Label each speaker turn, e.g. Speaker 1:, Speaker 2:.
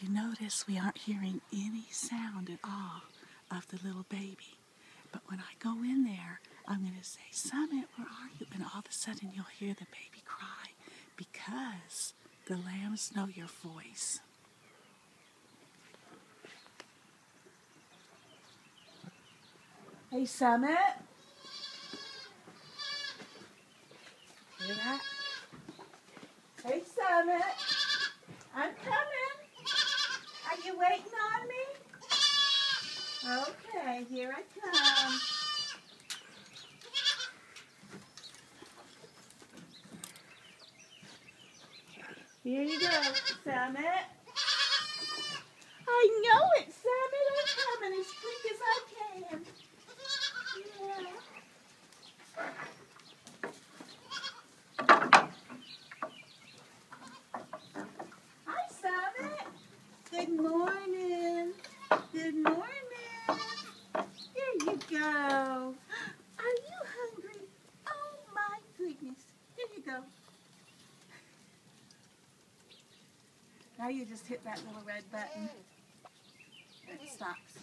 Speaker 1: If you notice, we aren't hearing any sound at all of the little baby. But when I go in there, I'm going to say, Summit, where are you? And all of a sudden you'll hear the baby cry because the lambs know your voice. Hey, Summit. Hear that? Hey, Summit. I'm coming. Are you waiting on me? Okay, here I come. Here you go, Summit. I know it, Summit. I'm coming as quick as I can. Yeah. Hi, Summit. Good morning. Good morning. Here you go. Are you hungry? Oh, my goodness. Here you go. Now you just hit that little red button and it stops.